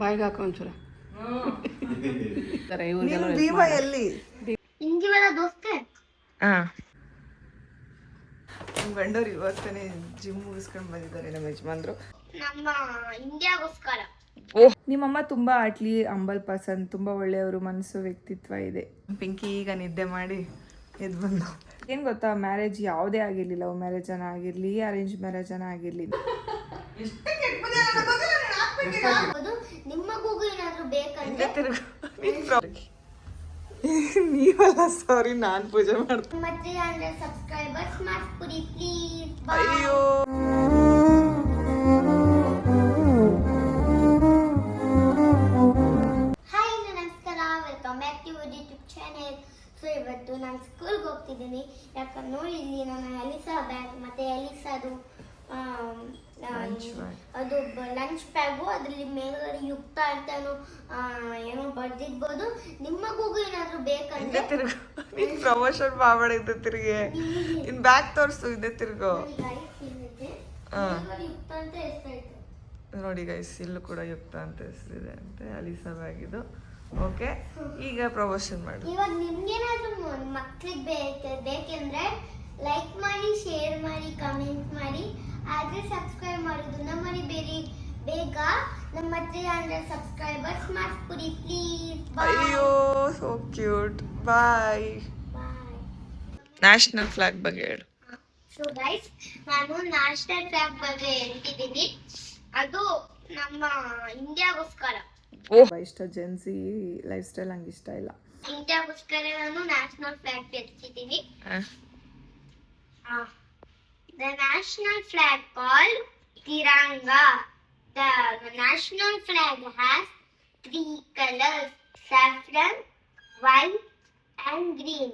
ಬಾಯಿಗೆ ಹಾಕೋ ಒಂಚೂರ ದೀಪ ಎಲ್ಲಿ ನಮ್ಮ ಗಂಡವ್ರು ಇವತ್ತನೇ ಜಿಮ್ ಮುಗಿಸ್ಕೊಂಡು ಬಂದಿದ್ದಾರೆ ನಮ್ಮ ಯಜಮಾನ್ರು. ನಿಮ್ಮಮ್ಮ ತುಂಬಾ ಆಟ್ಲಿ ಅಂಬಲ್ ಪಸಂದ್, ತುಂಬಾ ಒಳ್ಳೆಯವರು, ಮನಸ್ಸು ವ್ಯಕ್ತಿತ್ವ ಇದೆ. ಪಿಂಕಿ ಈಗ ನಿದ್ದೆ ಮಾಡಿ ಎದ್ದು ಬಂದು. ಏನು ಗೊತ್ತಾ, ಮ್ಯಾರೇಜ್ ಯಾವುದೇ ಆಗಿರಲಿ, ಲವ್ ಮ್ಯಾರೇಜ್ ಅನ್ನ ಆಗಿರಲಿ, ಅರೇಂಜ್ ಮ್ಯಾರೇಜ್ ಅನ್ನ ಆಗಿರಲಿ, ನೀವಲ್ಲ ಸಾರಿ, ನಾನು ಪೂಜೆ ಮಾಡ್ತೀನಿ. ಅಯ್ಯೋ ಸೊ ಇವತ್ತು ನಾನು ಸ್ಕೂಲ್ಗೆ ಹೋಗ್ತಿದ್ದೀನಿ. ಯಾಕಂದ್ರೆ ನೋಡಿ, ಇಲ್ಲಿ ನಾನು ಎಲಿಸಾ ಬ್ಯಾಗ್ ಮತ್ತು ಎಲಿಸಾದು ಅದು ಲಂಚ್ ಬ್ಯಾಗು, ಅದರಲ್ಲಿ ಮೇಲ್ಗಡೆ ಯುಕ್ತ ಅಂತಾನು ಏನೋ ಬರ್ದಿರ್ಬೋದು. ನಿಮ್ಮ ಮಗುಗೂ ಏನಾದರೂ ಬೇಕಂದ್ರೆ ಪ್ರಮೋಷನ್ ಮಾಡಬೇಡ, ತಿರುಗಿ ಇನ್ ಬ್ಯಾಗ್ ತೋರಿಸು, ಇದೆ ತಿರುಗು. ಯುಕ್ತ ಅಂತ ಹೆಸರಾಯ್ತು ನೋಡಿ ಗೈಸ್, ಇಲ್ಲೂ ಕೂಡ ಯುಕ್ತ ಅಂತ ಹೆಸರಿದೆ ಅಂತೆ, ಅಲಿಸಾ ಬ್ಯಾಗ್ ಇದು. ಓಕೆ, ಈಗ ಪ್ರಮೋಷನ್ ಮಾಡಿ. ಇವಾಗ ನಿಮ್ಗೇನಾದ್ರೂ ಮಕ್ಳಿಗೆ ಬೇಕೆಂದ್ರೆ ಲೈಕ್ ಮಾಡಿ, ಶೇರ್ ಮಾಡಿ, ಕಮೆಂಟ್ ಮಾಡಿ, ಆದ್ರೆ ಸಬ್ಸ್ಕ್ರೈಬ್ ಮಾಡೋದನ್ನ ಮರಿಬೇಡಿ. ಬೇಗ ನಮ್ಮ 300 ಸಬ್ಸ್ಕ್ರೈಬರ್ಸ್ ಮಾಡ್ಕೊಡಿ ಪ್ಲೀಸ್. ಅಯ್ಯೋ ಸೋ ಕ್ಯೂಟ್. ಬಾಯ್. ನ್ಯಾಷನಲ್ ಫ್ಲಾಗ್ ಬಗ್ಗೆ ಹೇಳು. ಸೊ ಗೈಸ್, ನಾನು ನ್ಯಾಷನಲ್ ಫ್ಲಾಗ್ ಬಗ್ಗೆ ಹೇಳ್ತಿದ್ದೀನಿ. ಅದು ನಮ್ಮ ಇಂಡಿಯಾಗೋಸ್ಕರ. ಇಷ್ಟ ಜೆನ್ಸಿ ಲೈಫ್ ಸ್ಟೈಲ್ ಹಂಗೆ ಇಷ್ಟ ಇಲ್ಲ. ಇಂಡಿಯಾಗೋಸ್ಕರ ನಾನು ನ್ಯಾಷನಲ್ ಫ್ಲಾಗ್ ಎತ್ತಿದ್ದೀನಿ. The national flag called Tiranga. The national flag has 3 colors: saffron, white, and green.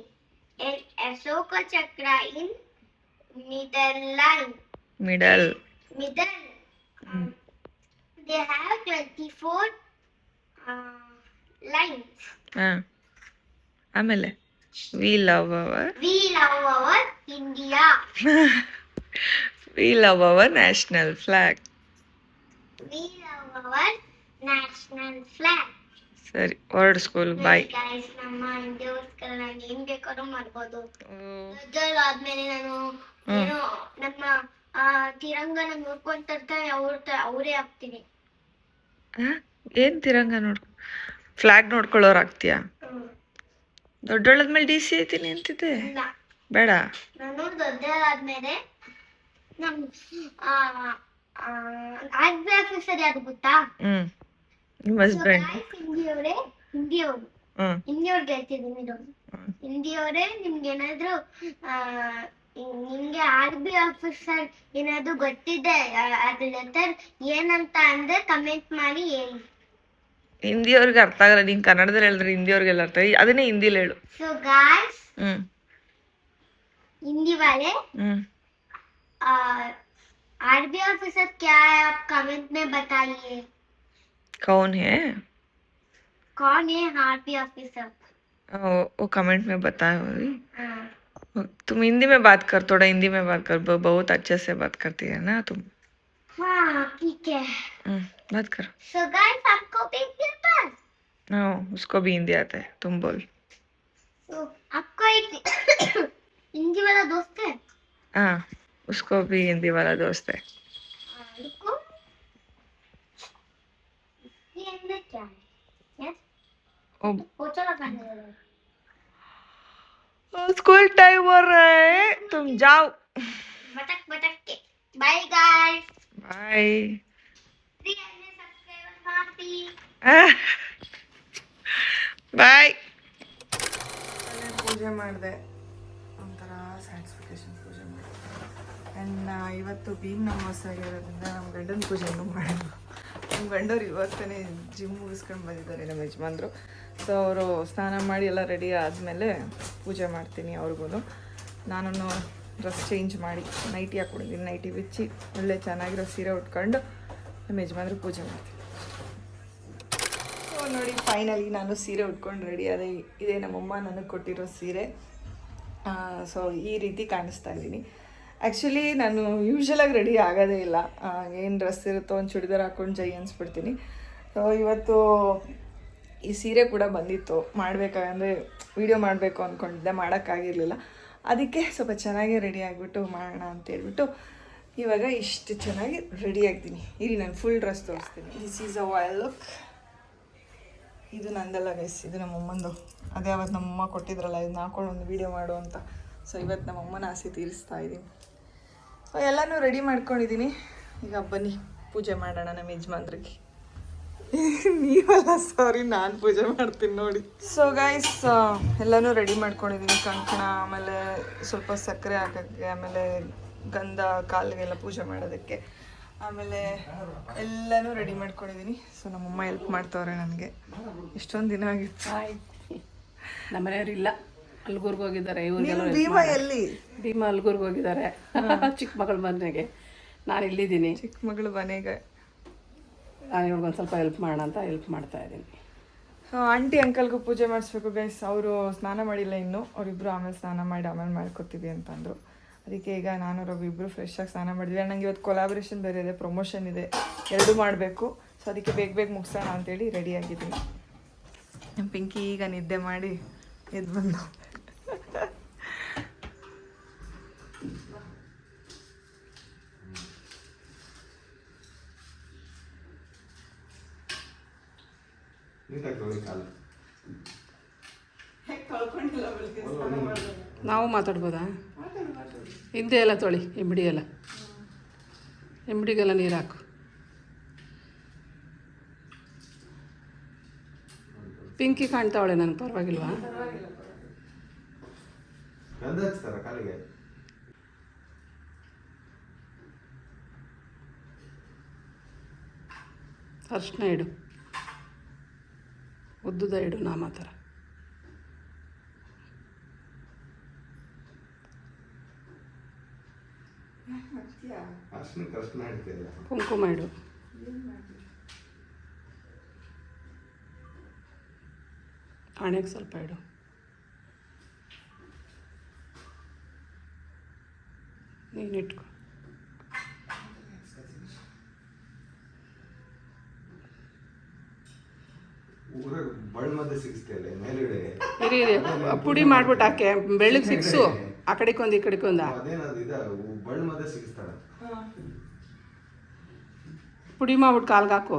An Ashoka chakra in middle line. Middle. They have 24 lines. ಆಮೇಲೆ we love our India. We love our national flag. We love our national flag. ಸರಿ, ಹೊರಡು school. Bye guys. ನಮ್ಮ ಇಂಡಿಯಾಗೋಸ್ಕರ ನಾನು ಏನ್ ಬೇಕಾದ್ರೂ ಮಾಡ್ಬೋದು. ಆದ್ಮೇಲೆ ನಾನು ಏನೋ ನಮ್ಮ ತಿರಂಗನ ನೋಡ್ಕೊಂತ ಅವರೇ ಆಗ್ತೀನಿ. ಏನ್ ತಿರಂಗ ಫ್ಲಾಗ್ ನೋಡ್ಕೊಳ್ಳೋರು ಆಗ್ತೀಯಾ? ದೊಡ್ಡೋಳಾದ್ಮೇಲೆ DC ಐತೀನಿ ಅಂತಿದ್ದೆ. ಬೇಡ, ನಾನು ದೊಡ್ಡದಾದ್ಮೇಲೆ ನಮ್ ಆರ್ಮಿ ಆಫೀಸರ್ ಯಾರು ಗೊತ್ತಾ? ನಿಮ್ಮ ಹಸ್ಬೆಂಡ್. ಹಿಂದಿಯವ್ರಿಗೆ ಹೇಳ್ತಿದ್ದೀನಿ. ಹಿಂದಿಯವರೇ, ನಿಮ್ಗೆ ಏನಾದ್ರು ನಿಮ್ಗೆ ಆರ್ಮಿ ಆಫೀಸರ್ ಏನಾದ್ರು ಗೊತ್ತಿದೆ ಅದ್ರ ಲೆಟರ್ ಏನಂತ ಅಂದ್ರೆ ಕಮೆಂಟ್ ಮಾಡಿ ಹೇಳಿ. ಹಿಂದಿಯವ್ರಿಗೆ ಅರ್ಥ ಆಗಲ್ಲ, ನೀನ್ ಕನ್ನಡದಲ್ಲಿ ಹೇಳಿದ್ರೆ ಹಿಂದಿಯವ್ರಿಗೆಲ್ಲ ಅರ್ಥ. ಅದನ್ನೇ ಹಿಂದಿಲಿ ಹೇಳು. ಸೊ ಗಾಯ್ಸ್, हिंदी वाले आरबी ऑफिसर क्या है, आप कमेंट में बताइए. कौन है आरबी ऑफिसर? वो कमेंट में बताओ. तुम हिंदी में बात कर, थोड़ा हिंदी में बात कर. बहुत अच्छे से बात करती है ना तुम. हाँ ठीक है, बात करो. So guys, आपको भी हिंदी आता है? हाँ, उसको भी हिंदी आता है, तुम बोल. So आपको एक हिंदी वाला दोस्त है? हाँ, उसको भी हिंदी वाला दोस्त है. ये अंदर क्या है? यस, ओ पोछा लगाने वाला. स्कूल टाइम हो रहा है, तुम जाओ. बटक के. Bye guys. Bye. 300 subscribers party. Bye. ಪೂಜೆ ಮಾಡಿದೆ, ಒಂಥರ ಸ್ಯಾಟಿಸ್ಫಿಕೇಶನ್ ಪೂಜೆ ಮಾಡಿದೆ. ಆ್ಯಂಡ್ ಇವತ್ತು ಭೀಮ್ ಅಮಾವಾಸ್ಯೆ ಆಗಿರೋದ್ರಿಂದ ನಮ್ಮ ಗಂಡನ ಪೂಜೆನೂ ಮಾಡಿದ್ರು. ನಮ್ಮ ಗಂಡವ್ರು ಇವತ್ತೇ ಜಿಮ್ ಮುಗಿಸ್ಕೊಂಡು ಬಂದಿದ್ದಾರೆ ನಮ್ಮ ಯಜಮಾನ್ರು. ಸೊ ಅವರು ಸ್ನಾನ ಮಾಡಿ ಎಲ್ಲ ರೆಡಿ ಆದಮೇಲೆ ಪೂಜೆ ಮಾಡ್ತೀನಿ ಅವ್ರಿಗೂ. ನಾನು ಡ್ರೆಸ್ ಚೇಂಜ್ ಮಾಡಿ ನೈಟಿ ಹಾಕ್ಕೊಂಡಿದ್ದೀನಿ. ನೈಟಿ ಬಿಚ್ಚಿ ಒಳ್ಳೆ ಚೆನ್ನಾಗಿರೋ ಸೀರೆ ಉಟ್ಕೊಂಡು ನಮ್ಮ ಯಜಮಾನ್ರು ಪೂಜೆ ಮಾಡ್ತೀನಿ. ಸೊ ನೋಡಿ, ಫೈನಲಿ ನಾನು ಸೀರೆ ಉಟ್ಕೊಂಡು ರೆಡಿ ಆದೆ. ಇದೇ ನಮ್ಮಮ್ಮ ನನಗೆ ಕೊಟ್ಟಿರೋ ಸೀರೆ. ಸೊ ಈ ರೀತಿ ಕಾಣಿಸ್ತಾ ಇದ್ದೀನಿ. ಆ್ಯಕ್ಚುಲಿ ನಾನು ಯೂಶ್ವಲಾಗಿ ರೆಡಿ ಆಗೋದೇ ಇಲ್ಲ. ಏನು ಡ್ರೆಸ್ ಇರುತ್ತೋ ಒಂದು ಚೂಡಿದಾರ್ ಹಾಕ್ಕೊಂಡು ಜೈ ಅನ್ಸ್ಬಿಡ್ತೀನಿ. ಸೊ ಇವತ್ತು ಈ ಸೀರೆ ಕೂಡ ಬಂದಿತ್ತು, ಮಾಡಬೇಕಾಗಂದರೆ ವಿಡಿಯೋ ಮಾಡಬೇಕು ಅಂದ್ಕೊಂಡಿದ್ದೆ, ಮಾಡೋಕ್ಕಾಗಿರಲಿಲ್ಲ. ಅದಕ್ಕೆ ಸ್ವಲ್ಪ ಚೆನ್ನಾಗಿ ರೆಡಿ ಆಗಿಬಿಟ್ಟು ಮಾಡೋಣ ಅಂತ ಹೇಳ್ಬಿಟ್ಟು ಇವಾಗ ಇಷ್ಟು ಚೆನ್ನಾಗಿ ರೆಡಿ ಆಗ್ತೀನಿ. ಇರಿ ನಾನು ಫುಲ್ ಡ್ರೆಸ್ ತೋರಿಸ್ತೀನಿ. This is a wild look. ಇದು ನಂದಲ್ಲ ಗೈಸ್, ಇದು ನಮ್ಮಮ್ಮಂದು. ಅದೇ ಅವತ್ತು ನಮ್ಮಮ್ಮ ಕೊಟ್ಟಿದ್ರಲ್ಲ, ಇದನ್ನ ಹಾಕೊಂಡು ಒಂದು ವೀಡಿಯೋ ಮಾಡು ಅಂತ. ಸೊ ಇವತ್ತು ನಮ್ಮಮ್ಮನ ಆಸೆ ತೀರಿಸ್ತಾ ಇದ್ದೀನಿ. ಸೊ ಎಲ್ಲನೂ ರೆಡಿ ಮಾಡ್ಕೊಂಡಿದ್ದೀನಿ. ಈಗ ಬನ್ನಿ ಪೂಜೆ ಮಾಡೋಣ ನಮ್ಮ ಯಜಮಾನ್ರಿಗೆ. ನೀವಲ್ಲ, ಸಾರಿ, ನಾನು ಪೂಜೆ ಮಾಡ್ತೀನಿ ನೋಡಿ. ಸೊ ಗೈಸ್ ಎಲ್ಲನೂ ರೆಡಿ ಮಾಡ್ಕೊಂಡಿದ್ದೀನಿ. ಕಂಕಣ, ಆಮೇಲೆ ಸ್ವಲ್ಪ ಸಕ್ಕರೆ ಹಾಕೋಕ್ಕೆ, ಆಮೇಲೆ ಗಂಧ ಕಾಲಿಗೆಲ್ಲ ಪೂಜೆ ಮಾಡೋದಕ್ಕೆ, ಆಮೇಲೆ ಎಲ್ಲನೂ ರೆಡಿ ಮಾಡ್ಕೊಂಡಿದ್ದೀನಿ. ಸೊ ನಮ್ಮಮ್ಮ ಹೆಲ್ಪ್ ಮಾಡ್ತವ್ರೆ ನನಗೆ. ಇಷ್ಟೊಂದು ದಿನ ಆಗಿತ್ತು. ನಮ್ಮ ಮನೆಯವರಿಲ್ಲ, ಅಲ್ಗೂರ್ಗೆ ಹೋಗಿದ್ದಾರೆ. ಭೀಮಾ ಎಲ್ಲಿ? ಭೀಮಾ ಅಲ್ಗೂರ್ಗೆ ಹೋಗಿದ್ದಾರೆ ಚಿಕ್ಕ ಮಗಳ ಮನೆಗೆ. ನಾನು ಇಲ್ಲಿದ್ದೀನಿ, ಚಿಕ್ಕ ಮಗಳು ಮನೆಗೆ. ನಾನು ಇವ್ರಿಗೊಂದು ಸ್ವಲ್ಪ ಹೆಲ್ಪ್ ಮಾಡೋಣ ಅಂತ ಹೆಲ್ಪ್ ಮಾಡ್ತಾ ಇದ್ದೀನಿ. ಸೊ ಆಂಟಿ ಅಂಕಲ್ಗೂ ಪೂಜೆ ಮಾಡಿಸ್ಬೇಕು ಗೈಸ್. ಅವರು ಸ್ನಾನ ಮಾಡಿಲ್ಲ ಇನ್ನೂ. ಅವರಿಬ್ಬರು ಆಮೇಲೆ ಸ್ನಾನ ಮಾಡಿ ಆಮೇಲೆ ಮಾಡ್ಕೊತೀವಿ ಅಂತಂದರು. ಅದಕ್ಕೆ ಈಗ ನಾನು ರವಿ ಇಬ್ಬರು ಫ್ರೆಶಾಗಿ ಸ್ನಾನ ಮಾಡಿದ್ವಿ. ನನಗೆ ಇವತ್ತು ಕೊಲಾಬ್ರೇಷನ್ ಬೇರೆ ಇದೆ, ಪ್ರಮೋಷನ್ ಇದೆ, ಎರಡೂ ಮಾಡಬೇಕು. ಸೊ ಅದಕ್ಕೆ ಬೇಗ ಮುಗಿಸೋಣ ಅಂತೇಳಿ ರೆಡಿಯಾಗಿದ್ದೀನಿ. ನಮ್ಮ ಪಿಂಕಿ ಈಗ ನಿದ್ದೆ ಮಾಡಿ ಎದ್ದು ಬಂದು ನಾವು ಮಾತಾಡ್ಬೋದಾ? ಹಿಂದೆ ಎಲ್ಲ ತೊಳಿ, ಎಂಬಡಿ ಎಲ್ಲ, ಎಂಬಡಿಗೆಲ್ಲ ನೀರು ಹಾಕು. ಪಿಂಕಿ ಕಾಣ್ತಾವಳೆ, ನನಗೆ ಪರವಾಗಿಲ್ವಾ? ಅರ್ಶಿನ ಇಡು, ಉದ್ದುದ ಇಡು, ನಾ ಮಾತಾರ. ಕುಂಕುಮ ಇಡು. ಹಣೆಗೆ ಸ್ವಲ್ಪ ಇಡು. ನೀನಿಟ್ಕೊ. ಇರಿ ಪುಡಿ ಮಾಡ್ಬಿಟ್ಟು ಹಾಕೆ, ಬೆಳ್ಳಗೆ ಸಿಕ್ಸು. ಆ ಕಡೆಗೊಂದು ಈ ಕಡೆಗೊಂದ ಪುಡಿ ಮಾಡ್ಬಿಟ್ಟು ಕಾಲ್ಗೆ ಹಾಕು.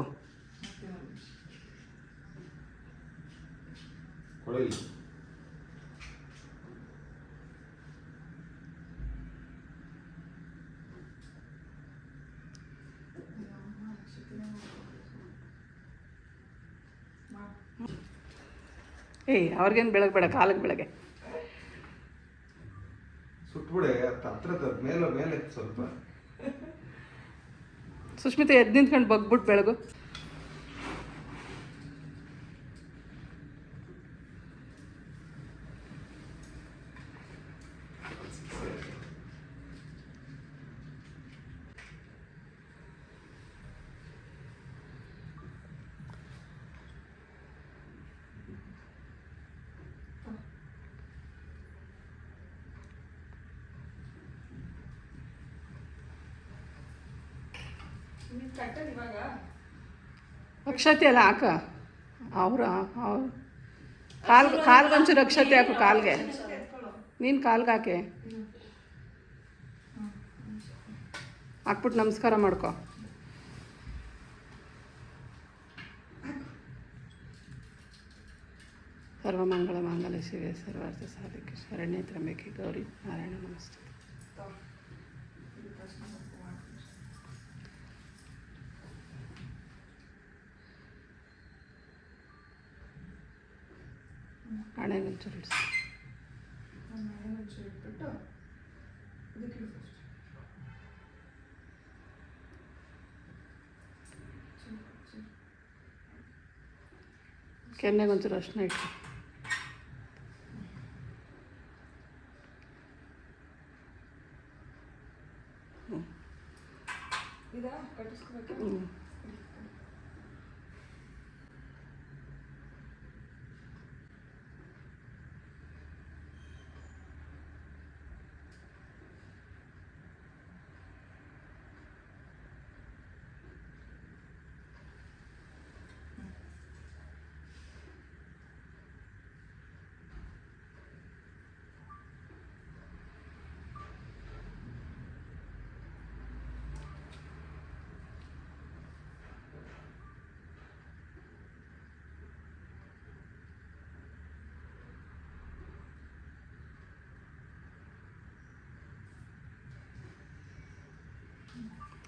ಏಯ್ ಅವ್ರಿಗೇನು ಬೆಳಗ್ಗೆ ಬೇಡ, ಕಾಲಿಗೆ ಬೆಳಗ್ಗೆ ಸ್ವಲ್ಪ. ಸುಷ್ಮಿತಾ ಎದ್ದು ನಿಂತ್ಕೊಂಡು ಬಗ್ಬಿಟ್ಟು ಬೆಳಗು. ಅಕ್ಷತೆ ಎಲ್ಲ ಹಾಕ. ಅವ್ರ ಕಾಲ್ಗೊಂಚೂರು ಅಕ್ಷತೆ ಹಾಕು ಕಾಲ್ಗೆ. ನೀನು ಕಾಲ್ಗೆ ಹಾಕೆ, ಹಾಕ್ಬಿಟ್ಟು ನಮಸ್ಕಾರ ಮಾಡ್ಕೊ. ಸರ್ವಮಂಗಳ ಮಾಂಗಲ್ಯ ಶಿವೆ ಸರ್ವಾರ್ಥ ಸಾಧಿಕೆ ಶರಣ್ಯೇ ತ್ರ್ಯಂಬಕೆ ಗೌರಿ ನಾರಾಯಣ ನಮಸ್ತೆ. ಹಣೆಗೊಂಚೂರು ಇಡಿಸಿ. ಇಟ್ಬಿಟ್ಟು ಕೆನ್ನೆಗೊಂಚೂರು ಅರ್ಶಿನ ಇಟ್ಟು.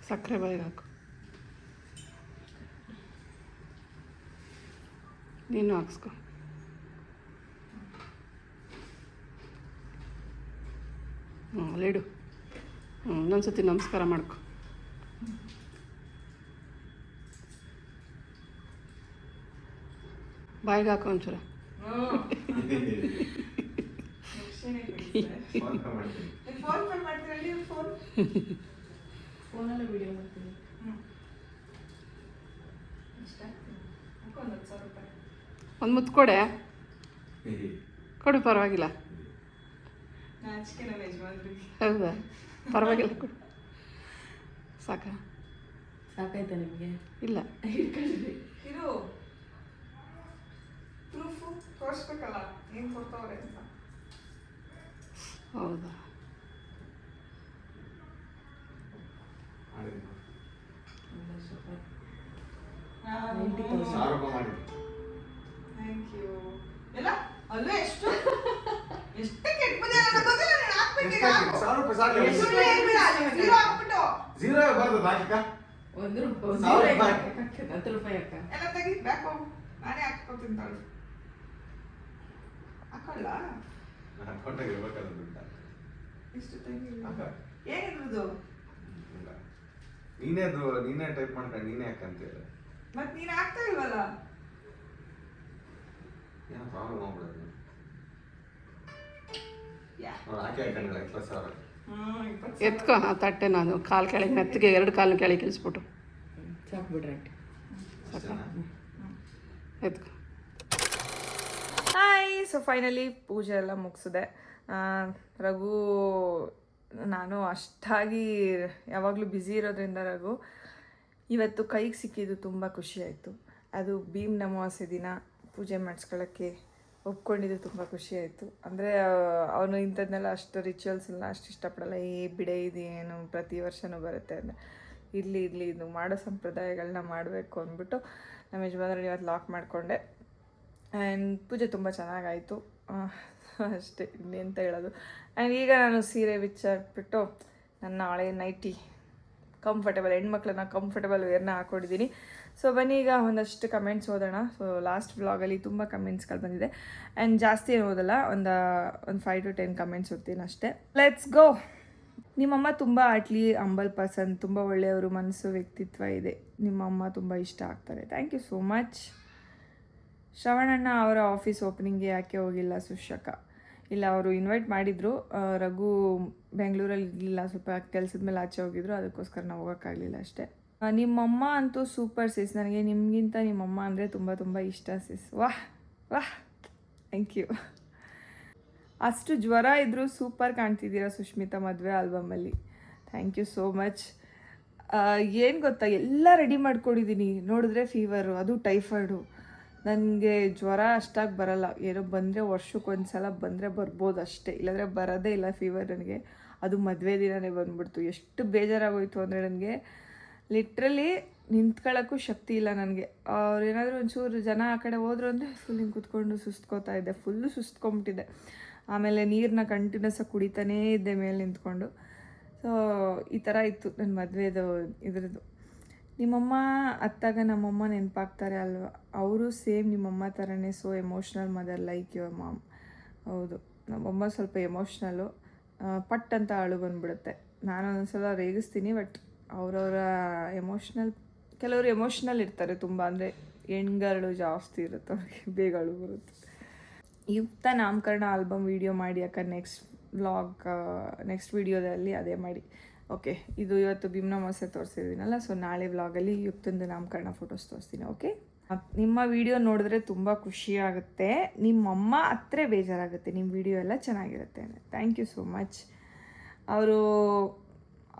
ಸಕ್ಕರೆ ಬಾಯಿಗೆ ಹಾಕು. ನೀನು ಹಾಕ್ಸ್ಕೊ. ಅಲ್ಲಿಡು. ಇನ್ನೊಂದ್ಸತಿ ನಮಸ್ಕಾರ ಮಾಡ್ಕೊ. ಬಾಯಿಗೆ ಹಾಕೋ ಒಂಚೂರ. ಫೋನಲ್ಲೇ ವಿಡಿಯೋ ಮಾಡ್ತೀನಿ. ಒಂದು ಮುತ್ತು ಕೊಡೆ. ಕೊಡು, ಪರವಾಗಿಲ್ಲ. ಹೌದಾ, ಪರವಾಗಿಲ್ಲ, ಕೊಡು. ಸಾಕಾ? ಸಾಕಾಯ್ತಾ ನಿಮಗೆ? ಇಲ್ಲ, ಇದು ಪ್ರೂಫು ತೋರಿಸ್ಬೇಕಲ್ಲ ಏನು ಕೊಡ್ತಾವ್ರೆ ಅಂತ. ಹೌದಾ? Thank you. ಎಲ್ಲ ಅಲ್ಲೂ ಎಷ್ಟು ಎಷ್ಟು ಕೆಟ್ಟ ಬುದ್ಧಿ ಅಲ್ಲ, ನನಗೆ ಗೊತ್ತಿಲ್ಲ, ನೀನು ಹಾಕ್ಬೇಕು ಈಗ. ಸುಳ್ಳು ಹೇಳ್ಬೇಡ, zero ಹಾಕ್ಬಿಟ್ಟು. ₹1 ಎಲ್ಲ ತೆಗಿ, ಬ್ಯಾಕ್ ಹೋಗು, ನಾನೇ ಹಾಕ್ಕೊತೀನಿ ತಾಳು. ಹಾಕೊಳ್ಳ ಇಷ್ಟು ತೆಗಿ. ಏನಿದ್ರು ನೀನೇ ಟೈಪ್ ಮಾಡ್ಕೊಂಡು ನೀನೇ ಹಾಕಂತೀರ. ಮತ್ ನೀನ್ ಹಾಕ್ತಾ ಇಲ್ವಲ್ಲ. ಏನೋ ಪ್ರಾಬ್ಲಮ್ ಆಗ್ಬಿಡೋದು. ಯಾ ಹಾಕಿ ಹಾಕೊಂಡ್ರೆ 20,000. ಎತ್ಕೊ ಆ ತಟ್ಟೆ. ನಾನು ಕಾಲು ಕೆಳಗೆ ಮೆತ್ತಿಗೆ 2 ಕಾಲು ಕೆಳಗೆ ಇಳಿಸ್ಬಿಟ್ಟು ಸಾಕ್ಬಿಡ್ರಿ. ಎತ್ಕೊ. ಹಾಯ್. ಸೊ ಫೈನಲಿ ಪೂಜೆ ಎಲ್ಲ ಮುಗಿಸಿದೆ. ರಘು, ನಾನು ಅಷ್ಟಾಗಿ ಯಾವಾಗಲೂ ಬ್ಯುಸಿ ಇರೋದ್ರಿಂದ ರಘು ಇವತ್ತು ಕೈಗೆ ಸಿಕ್ಕಿದ್ದು ತುಂಬ ಖುಷಿಯಾಯಿತು. ಅದು ಭೀಮ್ ಅಮಾವಾಸ್ಯೆ ದಿನ ಪೂಜೆ ಮಾಡಿಸ್ಕೊಳ್ಳೋಕ್ಕೆ ಒಪ್ಕೊಂಡಿದ್ದು ತುಂಬ ಖುಷಿಯಾಯಿತು. ಅಂದರೆ ಅವನು ಇಂಥದ್ದನ್ನೆಲ್ಲ ಅಷ್ಟು ರಿಚುವಲ್ಸ್ ಎಲ್ಲ ಅಷ್ಟು ಇಷ್ಟಪಡಲ್ಲ. ಬಿಡೆ ಇದು ಏನು ಪ್ರತಿ ವರ್ಷವೂ ಬರುತ್ತೆ ಅಂದರೆ ಇರಲಿ ಇದು ಮಾಡೋ ಸಂಪ್ರದಾಯಗಳನ್ನ ಮಾಡಬೇಕು ಅಂದ್ಬಿಟ್ಟು ನಮ್ಮ ಯಜಮಾನ್ರನ್ನ ಇವತ್ತು ಲಾಕ್ ಮಾಡಿಕೊಂಡೆ. ಆ್ಯಂಡ್ ಪೂಜೆ ತುಂಬ ಚೆನ್ನಾಗಾಯಿತು ಅಷ್ಟೇ, ಇನ್ನೆಂತ ಹೇಳೋದು. ಆ್ಯಂಡ್ ಈಗ ನಾನು ಸೀರೆ ಬಿಚ್ಚಾಕ್ಬಿಟ್ಟು ನನ್ನ ಹಳೆ ನೈಟಿ ಕಂಫರ್ಟೇಬಲ್, ಹೆಣ್ಮಕ್ಳನ್ನ ಕಂಫರ್ಟೇಬಲ್ ವೇರ್ನ ಹಾಕ್ಕೊಂಡಿದ್ದೀನಿ. ಸೊ ಬನ್ನಿ ಈಗ ಒಂದಷ್ಟು ಕಮೆಂಟ್ಸ್ ಓದೋಣ. ಸೊ ಲಾಸ್ಟ್ ವ್ಲಾಗಲ್ಲಿ ತುಂಬ ಕಮೆಂಟ್ಸ್ಗಳು ಬಂದಿದೆ. ಆ್ಯಂಡ್ ಜಾಸ್ತಿ ಏನು ಓದಲ್ಲ, ಒಂದು 5 to 10 ಕಮೆಂಟ್ಸ್ ಓದ್ತೀನಿ ಅಷ್ಟೇ. Let's go. ನಿಮ್ಮಮ್ಮ ತುಂಬ ಹಂಬಲ್ ಪರ್ಸನ್, ತುಂಬ ಒಳ್ಳೆಯವರು, ಮನಸ್ಸು, ವ್ಯಕ್ತಿತ್ವ ಇದೆ. ನಿಮ್ಮಮ್ಮ ತುಂಬ ಇಷ್ಟ ಆಗ್ತಾರೆ. Thank you so much. ಶ್ರವಣಣ್ಣ ಅವರ ಆಫೀಸ್ ಓಪನಿಂಗ್ಗೆ ಯಾಕೆ ಹೋಗಿಲ್ಲ ಸುಶಕ? ಇಲ್ಲ, ಅವರು ಇನ್ವೈಟ್ ಮಾಡಿದರು. ರಘು ಬೆಂಗಳೂರಲ್ಲಿ ಇರಲಿಲ್ಲ, ಸ್ವಲ್ಪ ಕೆಲಸದ ಮೇಲೆ ಆಚೆ ಹೋಗಿದ್ರು, ಅದಕ್ಕೋಸ್ಕರ ನಾವು ಹೋಗೋಕ್ಕಾಗಲಿಲ್ಲ ಅಷ್ಟೇ. ನಿಮ್ಮಮ್ಮ ಅಂತೂ ಸೂಪರ್ ಸಿಸ್. ನನಗೆ ನಿಮಗಿಂತ ನಿಮ್ಮಮ್ಮ ಅಂದರೆ ತುಂಬ ತುಂಬ ಇಷ್ಟ ಸಿಸ್. ವಾಹ್ ವಾಹ್, ಥ್ಯಾಂಕ್ ಯು. ಅಷ್ಟು ಜ್ವರ ಇದ್ದರೂ ಸೂಪರ್ ಕಾಣ್ತಿದ್ದೀರಾ ಸುಷ್ಮಿತಾ ಮದುವೆ ಆಲ್ಬಮಲ್ಲಿ. Thank you so much. ಏನು ಗೊತ್ತಾ, ಎಲ್ಲ ರೆಡಿ ಮಾಡ್ಕೊಂಡಿದ್ದೀನಿ. ನೋಡಿದ್ರೆ ಫೀವರು, ಅದು ಟೈಫಾಯ್ಡು. ನನಗೆ ಜ್ವರ ಅಷ್ಟಾಗಿ ಬರಲ್ಲ, ಏನೋ ಬಂದರೆ ವರ್ಷಕ್ಕೊಂದು ಸಲ ಬಂದರೆ ಬರ್ಬೋದು ಅಷ್ಟೇ, ಇಲ್ಲಾಂದರೆ ಬರೋದೇ ಇಲ್ಲ ಫೀವರ್ ನನಗೆ. ಅದು ಮದುವೆ ದಿನವೇ ಬಂದ್ಬಿಡ್ತು. ಎಷ್ಟು ಬೇಜಾರಾಗೋಯ್ತು ಅಂದರೆ ನನಗೆ ಲಿಟ್ರಲಿ ನಿಂತ್ಕೊಳ್ಳೋಕ್ಕೂ ಶಕ್ತಿ ಇಲ್ಲ ನನಗೆ. ಅವ್ರು ಏನಾದರೂ ಒಂಚೂರು ಜನ ಆ ಕಡೆ ಹೋದ್ರು ಅಂದರೆ ಫುಲ್ ಹಿಂಗೆ ಕೂತ್ಕೊಂಡು ಸುಸ್ತ್ಕೋತಾ ಇದ್ದೆ, ಫುಲ್ಲು ಸುಸ್ತ್ಕೊಂಬಿಟ್ಟಿದ್ದೆ. ಆಮೇಲೆ ನೀರನ್ನ ಕಂಟಿನ್ಯೂಸಾಗಿ ಕುಡಿತಾನೇ ಇದ್ದೆ ಮೇಲೆ ನಿಂತ್ಕೊಂಡು. ಸೊ ಈ ಥರ ಇತ್ತು ನನ್ನ ಮದುವೆದು ಇದ್ರದ್ದು. ನಿಮ್ಮಮ್ಮ ಅತ್ತಾಗ ನಮ್ಮಮ್ಮ ನೆನಪಾಗ್ತಾರೆ ಅಲ್ವಾ? ಅವರು ಸೇಮ್ ನಿಮ್ಮಮ್ಮ ಥರನೇ, so emotional mother like your ma'am. ಹೌದು, ನಮ್ಮಮ್ಮ ಸ್ವಲ್ಪ ಎಮೋಷ್ನಲ್ಲು, ಪಟ್ ಅಂತ ಅಳು ಬಂದುಬಿಡುತ್ತೆ. ನಾನು ಒಂದೊಂದ್ಸಲ ರೇಗಿಸ್ತೀನಿ, ಬಟ್ ಅವರವರ ಎಮೋಷ್ನಲ್, ಕೆಲವರು ಎಮೋಷ್ನಲ್ ಇರ್ತಾರೆ ತುಂಬ, ಅಂದರೆ ಹೆಣ್ಗಳು ಜಾಸ್ತಿ ಇರುತ್ತೆ, ಅವ್ರಿಗೆ ಬೇಗ ಅಳು ಬರುತ್ತೆ. ಯುಕ್ತ ನಾಮಕರಣ ಆಲ್ಬಮ್ ವೀಡಿಯೋ ಮಾಡಿ ಅಕ್ಕ, ನೆಕ್ಸ್ಟ್ ವೀಡಿಯೋದಲ್ಲಿ ಅದೇ ಮಾಡಿ. ಓಕೆ, ಇದು ಇವತ್ತು ಭೀಮ್ನ ಅಮಾವಾಸ್ಯೆ ತೋರಿಸಿದ್ದೀನಲ್ಲ, ಸೊ ನಾಳೆ ವ್ಲಾಗಲ್ಲಿ ಯುಕ್ತಂದು ನಾಮಕರಣ ಫೋಟೋಸ್ ತೋರಿಸ್ತೀನಿ. ಓಕೆ, ನಿಮ್ಮ ವಿಡಿಯೋ ನೋಡಿದ್ರೆ ತುಂಬ ಖುಷಿಯಾಗುತ್ತೆ, ನಿಮ್ಮಮ್ಮ ಹತ್ರ ಬೇಜಾರಾಗುತ್ತೆ, ನಿಮ್ಮ ವಿಡಿಯೋ ಎಲ್ಲ ಚೆನ್ನಾಗಿರುತ್ತೆ. Thank you so much.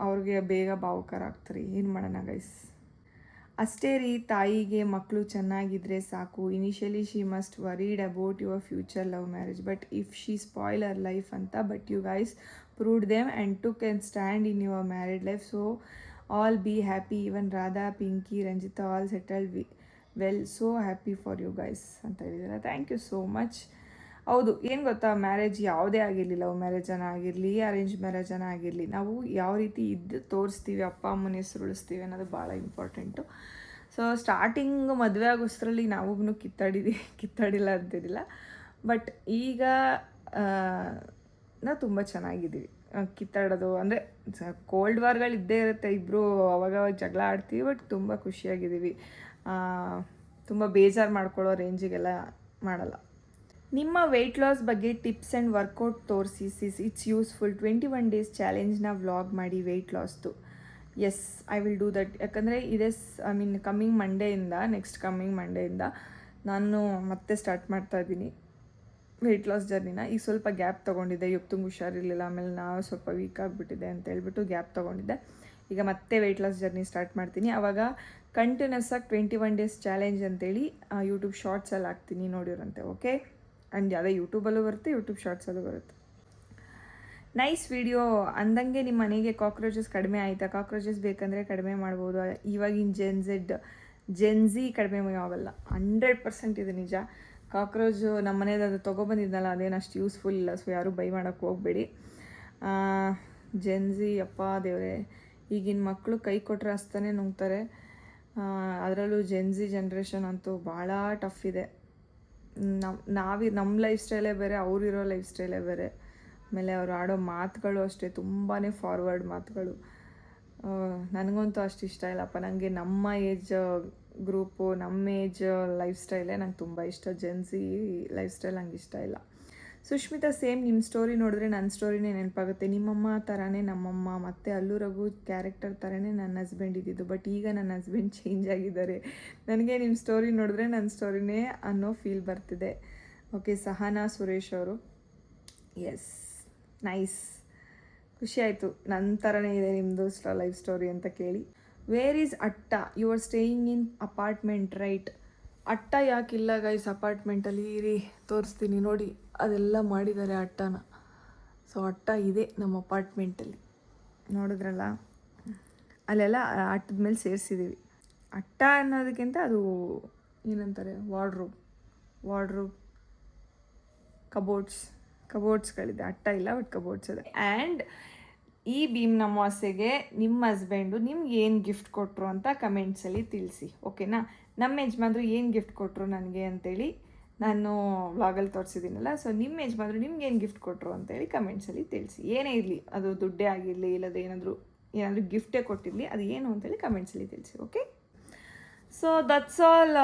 ಅವ್ರಿಗೆ ಬೇಗ ಭಾವುಕರಾಗ್ತಾರೆ, ಏನು ಮಾಡೋಣ ಗೈಸ್. ಅಷ್ಟೇ ರೀ, ತಾಯಿಗೆ ಮಕ್ಕಳು ಚೆನ್ನಾಗಿದ್ದರೆ ಸಾಕು. Initially she must worried about your future love marriage, but if she spoil our life ಅಂತ. But you guys proved them and took and stand in your married life, so all be happy. Even Radha, Pinky, Ranjita all settled well, so happy for you guys ಅಂತ ಹೇಳಿದ್ದಾರೆ. Thank you so much. ಹೌದು, ಏನು ಗೊತ್ತಾ, marriage ಯಾವುದೇ ಆಗಿರಲಿ, love ಮ್ಯಾರೇಜನ ಆಗಿರಲಿ, arrange ಮ್ಯಾರೇಜನ ಆಗಿರಲಿ, ನಾವು ಯಾವ ರೀತಿ ಇದ್ದು ತೋರಿಸ್ತೀವಿ, ಅಪ್ಪ ಅಮ್ಮನ ಹೆಸರು ಉಳಿಸ್ತೀವಿ ಅನ್ನೋದು ಭಾಳ ಇಂಪಾರ್ಟೆಂಟು. ಸೊ ಸ್ಟಾರ್ಟಿಂಗ್ ಮದುವೆ ಆಗೋಷ್ಟರಲ್ಲಿ ನಾವೂ ಕಿತ್ತಾಡಿಲ್ಲ ಅಂತಿರಲಿಲ್ಲ. ಬಟ್ ಈಗ ನಾವು ತುಂಬ ಚೆನ್ನಾಗಿದ್ದೀವಿ. ಕಿತ್ತಾಡೋದು ಅಂದರೆ ಕೋಲ್ಡ್ ವಾರ್ಗಳು ಇದ್ದೇ ಇರುತ್ತೆ, ಇಬ್ಬರು ಅವಾಗವಾಗ ಜಗಳ ಆಡ್ತೀವಿ, ಬಟ್ ತುಂಬ ಖುಷಿಯಾಗಿದ್ದೀವಿ. ತುಂಬ ಬೇಜಾರು ಮಾಡ್ಕೊಳ್ಳೋ ರೇಂಜಿಗೆಲ್ಲ ಮಾಡಲ್ಲ. ನಿಮ್ಮ ವೆಯ್ಟ್ ಲಾಸ್ ಬಗ್ಗೆ ಟಿಪ್ಸ್ ಆ್ಯಂಡ್ ವರ್ಕೌಟ್ ತೋರಿಸಿ ಇಟ್ಸ್ ಯೂಸ್ಫುಲ್. 21 ಡೇಸ್ ಚಾಲೆಂಜ್ನ ವ್ಲಾಗ್ ಮಾಡಿ ವೆಯ್ಟ್ ಲಾಸ್ದು. Yes, I will do that. ಯಾಕಂದರೆ ಕಮ್ಮಿಂಗ್ ಮಂಡೆಯಿಂದ, ನೆಕ್ಸ್ಟ್ ಕಮ್ಮಿಂಗ್ ಮಂಡೆಯಿಂದ ನಾನು ಮತ್ತೆ ಸ್ಟಾರ್ಟ್ ಮಾಡ್ತಾಯಿದ್ದೀನಿ ವೆಯ್ಟ್ ಲಾಸ್ ಜರ್ನಿನ. ಈಗ ಸ್ವಲ್ಪ ಗ್ಯಾಪ್ ತೊಗೊಂಡಿದ್ದೆ, ಇವತ್ತು ಹುಷಾರಿರಲಿಲ್ಲ, ಆಮೇಲೆ ನಾವು ಸ್ವಲ್ಪ ವೀಕ್ ಆಗಿಬಿಟ್ಟಿದೆ ಅಂತ ಹೇಳ್ಬಿಟ್ಟು ಗ್ಯಾಪ್ ತೊಗೊಂಡಿದ್ದೆ. ಈಗ ಮತ್ತೆ ವೆಯ್ಟ್ ಲಾಸ್ ಜರ್ನಿ ಸ್ಟಾರ್ಟ್ ಮಾಡ್ತೀನಿ. ಆವಾಗ ಕಂಟಿನ್ಯೂಸ್ ಆಗಿ 21 ಡೇಸ್ ಚಾಲೆಂಜ್ ಅಂತೇಳಿ ಯೂಟ್ಯೂಬ್ ಶಾರ್ಟ್ಸಲ್ಲಿ ಹಾಕ್ತೀನಿ, ನೋಡಿರಂತೆ. ಓಕೆ, ಆ್ಯಂಡ್ ಯಾವುದೇ ಯೂಟ್ಯೂಬಲ್ಲೂ ಬರುತ್ತೆ, ಯೂಟ್ಯೂಬ್ ಶಾರ್ಟ್ಸಲ್ಲೂ ಬರುತ್ತೆ. Nice video. ಅಂದಂಗೆ ನಿಮ್ಮ ಮನೆಗೆ ಕಾಕ್ರೋಚಸ್ ಕಡಿಮೆ ಆಯಿತಾ? ಕಾಕ್ರೋಚಸ್ ಬೇಕಂದರೆ ಕಡಿಮೆ ಮಾಡ್ಬೋದು. ಇವಾಗಿನ ಜೆನ್ಝಿ ಕಡಿಮೆ ಆಗಲ್ಲ. 100% ಇದು ನಿಜ. ಕಾಕ್ರೋಚು ನಮ್ಮ ಮನೇದು ಅದು ತೊಗೊಬಂದಿದ್ನಲ್ಲ, ಅದೇನು ಅಷ್ಟು ಯೂಸ್ಫುಲ್ ಇಲ್ಲ. ಸೊ ಯಾರೂ ಬೈ ಮಾಡೋಕ್ಕೆ ಹೋಗಬೇಡಿ. ಜೆನ್ಝಿ, ಅಪ್ಪ ದೇವರೇ, ಈಗಿನ ಮಕ್ಕಳು ಕೈ ಕೊಟ್ಟರೆ ಅಷ್ಟೇ ನುಂಗ್ತಾರೆ. ಅದರಲ್ಲೂ ಜೆನ್ಝಿ ಜನ್ರೇಷನ್ ಅಂತೂ ಭಾಳ ಟಫ್ ಇದೆ. ನಮ್ಮ ಲೈಫ್ ಸ್ಟೈಲೇ ಬೇರೆ, ಅವರಿರೋ ಲೈಫ್ ಸ್ಟೈಲೇ ಬೇರೆ. ಆಮೇಲೆ ಅವ್ರು ಆಡೋ ಮಾತುಗಳು ಅಷ್ಟೇ ತುಂಬಾ ಫಾರ್ವರ್ಡ್ ಮಾತುಗಳು. ನನಗಂತೂ ಅಷ್ಟು ಇಷ್ಟ ಇಲ್ಲಪ್ಪ. ನನಗೆ ನಮ್ಮ ಏಜ್ ಗ್ರೂಪು, ನಮ್ಮ ಏಜ್ ಲೈಫ್ ಸ್ಟೈಲೇ ನಂಗೆ ತುಂಬ ಇಷ್ಟ. ಜೆನ್ಸಿ ಲೈಫ್ ಸ್ಟೈಲ್ ನಂಗೆ ಇಷ್ಟ ಇಲ್ಲ. ಸುಷ್ಮಿತಾ, ಸೇಮ್ ನಿಮ್ಮ ಸ್ಟೋರಿ ನೋಡಿದ್ರೆ ನನ್ನ ಸ್ಟೋರಿನೇ ನೆನಪಾಗುತ್ತೆ. ನಿಮ್ಮಮ್ಮ ಥರನೇ ನಮ್ಮಮ್ಮ, ಮತ್ತು ಅಲ್ಲು ರಘು ಕ್ಯಾರೆಕ್ಟರ್ ಥರನೇ ನನ್ನ ಹಸ್ಬೆಂಡ್ ಇದ್ದಿದ್ದು. ಬಟ್ ಈಗ ನನ್ನ ಹಸ್ಬೆಂಡ್ ಚೇಂಜ್ ಆಗಿದ್ದಾರೆ. ನನಗೆ ನಿಮ್ಮ ಸ್ಟೋರಿ ನೋಡಿದ್ರೆ ನನ್ನ ಸ್ಟೋರಿನೇ ಅನ್ನೋ ಫೀಲ್ ಬರ್ತಿದೆ. ಓಕೆ, ಸಹನಾ ಸುರೇಶ್ ಅವರು, ಎಸ್, ನೈಸ್, ಖುಷಿ ಆಯಿತು. ನನ್ನ ಥರನೇ ಇದೆ ನಿಮ್ಮದು ಲೈಫ್ ಸ್ಟೋರಿ ಅಂತ ಕೇಳಿ. ವೇರ್ ಈಸ್ ಅಟ್ಟ? You are staying in apartment right? ಅಟ್ಟ ಯಾಕಿಲ್ಲ ಗೈಸ್ ಅಪಾರ್ಟ್ಮೆಂಟಲ್ಲಿ? ಇರಿ ತೋರಿಸ್ತೀನಿ ನೋಡಿ, ಅದೆಲ್ಲ ಮಾಡಿದ್ದಾರೆ ಅಟ್ಟನ. ಸೊ ಅಟ್ಟ ಇದೆ ನಮ್ಮ ಅಪಾರ್ಟ್ಮೆಂಟಲ್ಲಿ, ನೋಡಿದ್ರಲ್ಲ, ಅಲ್ಲೆಲ್ಲ ಅಟ್ಟದ ಮೇಲೆ ಸೇರಿಸಿದ್ದೀವಿ. ಅಟ್ಟ ಅನ್ನೋದಕ್ಕಿಂತ ಅದು ಏನಂತಾರೆ, ವಾರ್ಡ್ರೋಬ್ ಕಬೋರ್ಡ್ಸ್ಗಳಿದೆ. ಅಟ್ಟ ಇಲ್ಲ, ಬಟ್ ಕಬೋರ್ಡ್ಸ್ ಇದೆ. ಆ್ಯಂಡ್ ಈ ಭೀಮ್ನ ಅಮಾವಾಸ್ಯೆಗೆ ನಿಮ್ಮ ಹಸ್ಬೆಂಡು ನಿಮ್ಗೆ ಏನು ಗಿಫ್ಟ್ ಕೊಟ್ಟರು ಅಂತ ಕಮೆಂಟ್ಸಲ್ಲಿ ತಿಳಿಸಿ, ಓಕೆನಾ? ನಮ್ಮ ಯಜಮಾನ್ರು ಏನು ಗಿಫ್ಟ್ ಕೊಟ್ಟರು ನನಗೆ ಅಂತೇಳಿ ನಾನು ವ್ಲಾಗಲ್ಲಿ ತೋರಿಸಿದ್ದೀನಲ್ಲ. ಸೊ ನಿಮ್ಮ ಯಜಮಾನ್ರು ನಿಮ್ಗೆ ಏನು ಗಿಫ್ಟ್ ಕೊಟ್ಟರು ಅಂತೇಳಿ ಕಮೆಂಟ್ಸಲ್ಲಿ ತಿಳಿಸಿ. ಏನೇ ಇರಲಿ, ಅದು ದುಡ್ಡೇ ಆಗಿರಲಿ, ಇಲ್ಲದೆ ಏನಾದರೂ ಗಿಫ್ಟೇ ಕೊಟ್ಟಿರಲಿ, ಅದು ಏನು ಅಂತೇಳಿ ಕಮೆಂಟ್ಸಲ್ಲಿ ತಿಳಿಸಿ, okay? So that's all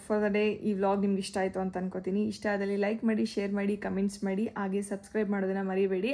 for the day. ಈ ವ್ಲಾಗ್ ನಿಮ್ಗೆ ಇಷ್ಟ ಆಯಿತು ಅಂತ ಅನ್ಕೋತೀನಿ. ಇಷ್ಟ ಆದಲ್ಲಿ ಲೈಕ್ ಮಾಡಿ, ಶೇರ್ ಮಾಡಿ, ಕಮೆಂಟ್ಸ್ ಮಾಡಿ, ಹಾಗೆ ಸಬ್ಸ್ಕ್ರೈಬ್ ಮಾಡೋದನ್ನು ಮರಿಬೇಡಿ.